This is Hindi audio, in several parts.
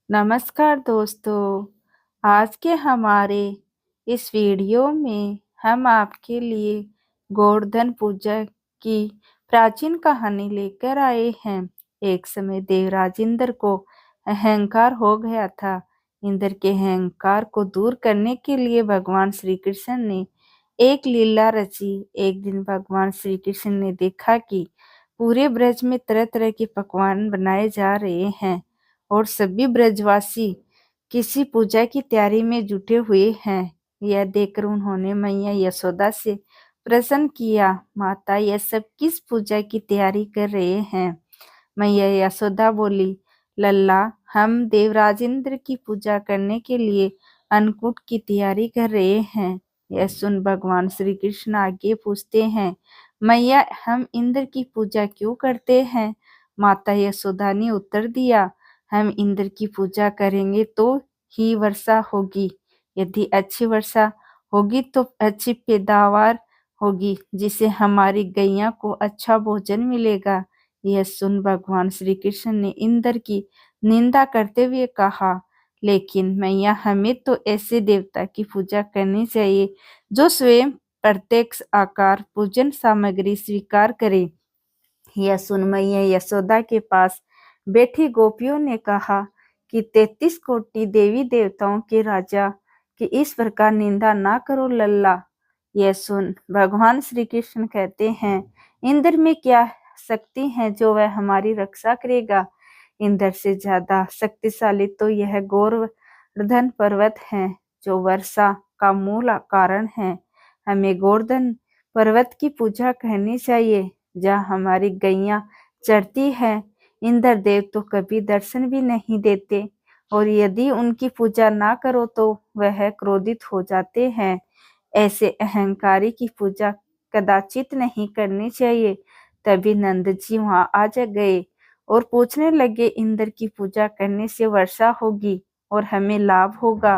नमस्कार दोस्तों। आज के हमारे इस वीडियो में हम आपके लिए गोवर्धन पूजा की प्राचीन कहानी लेकर आए हैं। एक समय देवराज इंद्र को अहंकार हो गया था। इंद्र के अहंकार को दूर करने के लिए भगवान श्री कृष्ण ने एक लीला रची। एक दिन भगवान श्री कृष्ण ने देखा कि पूरे ब्रज में तरह तरह के पकवान बनाए जा रहे हैं और सभी ब्रजवासी किसी पूजा की तैयारी में जुटे हुए हैं। यह देखकर उन्होंने मैया यशोदा से प्रश्न किया, माता यह सब किस पूजा की तैयारी कर रहे हैं? मैया यशोदा बोली, लल्ला हम देवराज इंद्र की पूजा करने के लिए अन्नकूट की तैयारी कर रहे हैं। यह सुन भगवान श्री कृष्ण आगे पूछते हैं, मैया हम इंद्र की पूजा क्यों करते हैं? माता यशोदा ने उत्तर दिया, हम इंद्र की पूजा करेंगे तो ही वर्षा होगी। यदि अच्छी वर्षा होगी तो अच्छी पैदावार होगी, जिससे हमारी गैया को अच्छा भोजन मिलेगा। यह सुन भगवान श्री कृष्ण ने इंद्र की निंदा करते हुए कहा, लेकिन मैया हमें तो ऐसे देवता की पूजा करनी चाहिए जो स्वयं प्रत्यक्ष आकार पूजन सामग्री स्वीकार करे। यह सुन मैया यशोदा के पास बैठी गोपियों ने कहा कि 33 कोटि देवी देवताओं के राजा की इस प्रकार निंदा ना करो लल्ला। यह सुन भगवान श्री कृष्ण कहते हैं, इंद्र में क्या शक्ति है जो वह हमारी रक्षा करेगा? इंद्र से ज्यादा शक्तिशाली तो यह गोवर्धन पर्वत है जो वर्षा का मूल कारण है। हमें गोवर्धन पर्वत की पूजा करनी चाहिए जहाँ हमारी गैया चरती है। इंद्र देव तो कभी दर्शन भी नहीं देते और यदि उनकी पूजा ना करो तो वह क्रोधित हो जाते हैं। ऐसे अहंकारी की पूजा कदाचित नहीं करनी चाहिए। तभी नंद जी वहां आ गए और पूछने लगे, इंद्र की पूजा करने से वर्षा होगी और हमें लाभ होगा,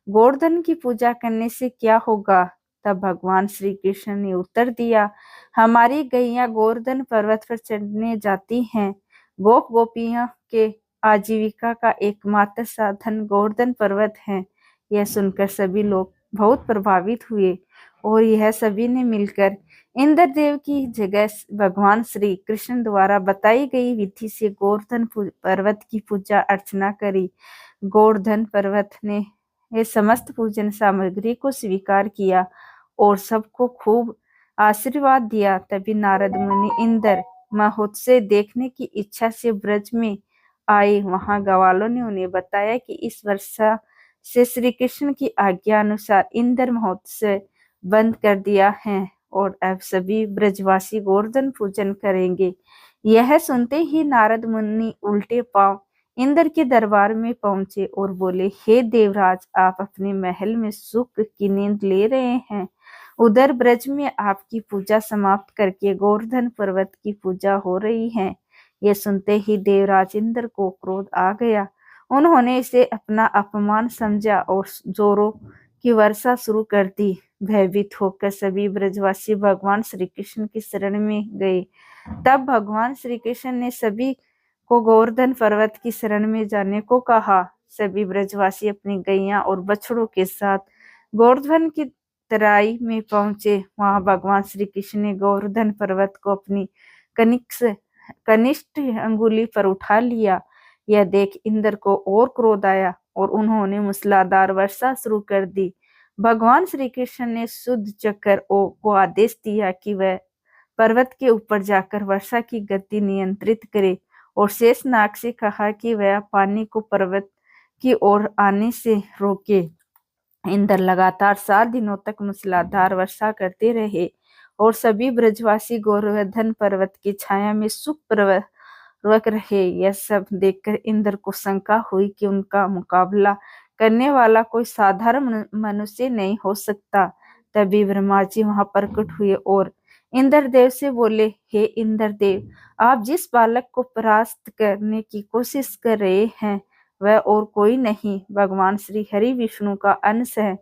गोवर्धन की पूजा करने से क्या होगा? तब भगवान श्री कृष्ण ने उत्तर दिया, हमारी गैया गोवर्धन पर्वत पर चढ़ने जाती हैं। गोप गोपियों के आजीविका का एकमात्र साधन गोवर्धन पर्वत है। यह सुनकर सभी लोग बहुत प्रभावित हुए और यह सभी ने मिलकर इंद्रदेव की जगह भगवान श्री कृष्ण द्वारा बताई गई विधि से गोवर्धन पर्वत की पूजा अर्चना करी। गोवर्धन पर्वत ने ये समस्त पूजन सामग्री को स्वीकार किया और सबको खूब आशीर्वाद दिया। तभी नारद मुनि इंद्र महोत्सव देखने की इच्छा से ब्रज में आए। वहां ग्वालों ने उन्हें बताया कि इस वर्षा से श्री कृष्ण की आज्ञा अनुसार इंद्र महोत्सव बंद कर दिया है और अब सभी ब्रजवासी गोवर्धन पूजन करेंगे। यह सुनते ही नारद मुनि उल्टे पांव इंद्र के दरबार में पहुंचे और बोले, हे देवराज, आप अपने महल में सुख की नींद ले रहे हैं, उधर ब्रज में आपकी पूजा समाप्त करके गोवर्धन पर्वत की पूजा हो रही है। यह सुनते ही देवराज इंद्र को क्रोध आ गया। उन्होंने इसे अपना अपमान समझा और जोरों की वर्षा शुरू कर दी। भयभीत होकर सभी ब्रजवासी भगवान श्री कृष्ण की शरण में गए। तब भगवान श्री कृष्ण ने सभी को गोवर्धन पर्वत की शरण में जाने को कहा। सभी ब्रजवासी अपनी गैया और बछड़ों के साथ गोवर्धन की तराई में पहुंचे। वहां भगवान श्री कृष्ण ने गोवर्धन पर्वत को अपनी कनिष्ठ अंगुली पर उठा लिया। यह देख इंद्र को और क्रोध आया और उन्होंने मूसलाधार वर्षा शुरू कर दी। भगवान श्री कृष्ण ने शुद्ध चक्र को आदेश दिया कि वह पर्वत के ऊपर जाकर वर्षा की गति नियंत्रित करे और शेषनाग से कहा कि वह पानी को पर्वत की ओर आने से रोके। इंद्र लगातार 7 दिनों तक मूसलाधार वर्षा करते रहे और सभी ब्रजवासी गोवर्धन पर्वत की छाया में सुखपूर्वक रहे। यह सब देखकर इंद्र को शंका हुई कि उनका मुकाबला करने वाला कोई साधारण मनुष्य नहीं हो सकता। तभी ब्रह्मा जी वहां प्रकट हुए और इंद्रदेव से बोले, हे इंद्रदेव, आप जिस बालक को परास्त करने की कोशिश कर रहे हैं वह और कोई नहीं, भगवान श्री हरि विष्णु का अंश है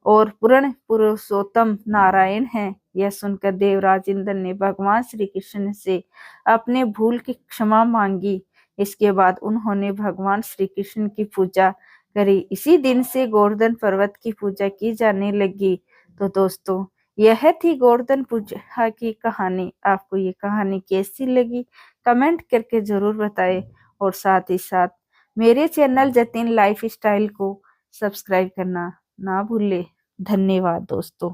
और पूर्ण पुरुषोत्तम नारायण है। यह सुनकर देवराज इंद्र ने भगवान श्री कृष्ण से अपने भूल की क्षमा मांगी। इसके बाद उन्होंने भगवान श्री कृष्ण की पूजा करी। इसी दिन से गोवर्धन पर्वत की पूजा की जाने लगी। तो दोस्तों, यह थी गोवर्धन पूजा की कहानी। आपको ये कहानी कैसी लगी कमेंट करके जरूर बताएं, और साथ ही साथ मेरे चैनल जतिन लाइफ स्टाइल को सब्सक्राइब करना ना भूले। धन्यवाद दोस्तों।